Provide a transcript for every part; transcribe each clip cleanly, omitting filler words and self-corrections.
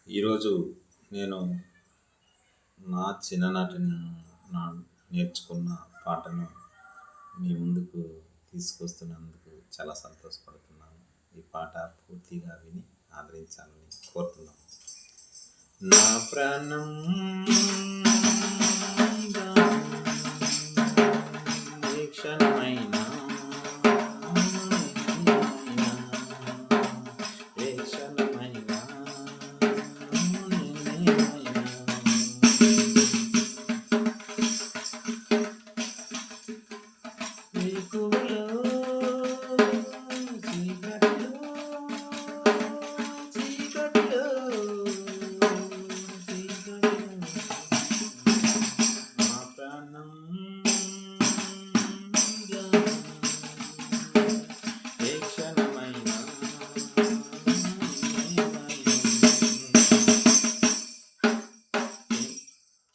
ఈరోజు నేను నా చిన్ననాటి నేర్చుకున్న పాటను మీ ముందుకు తీసుకొస్తున్నందుకు చాలా సంతోషపడుతున్నాను. ఈ పాట పూర్తిగా విని ఆదరించాలని కోరుతున్నాను. నా ప్రాణం ఏ క్షణమైనా ఏ క్షణమైనా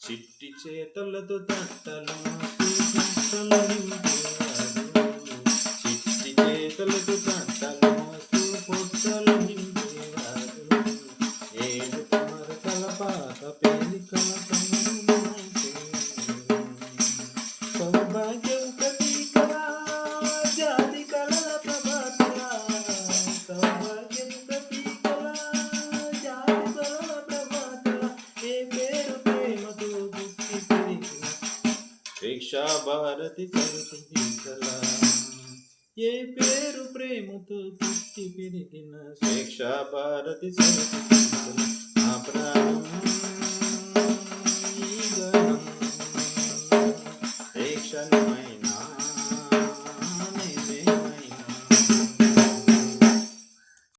చిట్టి చేతులతో తట్టలు చిట్టి చేతులతో తట్టలు పొట్టలు నింపేవారు ఏడు మరకల పాత పేలికల సౌభాగ్యం ప్రతీకలా జాతి కళల ప్రభాతలా సౌభాగ్యం ప్రతీకలా జాతి కళల ప్రభాతలా ఏ పేరు ప్రేమతో గుర్తి పెరిగిన శిక్షా భారతి సరస్వతీకలా ఏ పేరు ప్రేమతో పుట్టి పెరిగిన శిక్షా భారతి సరస్వతీకలా నా ప్రాణం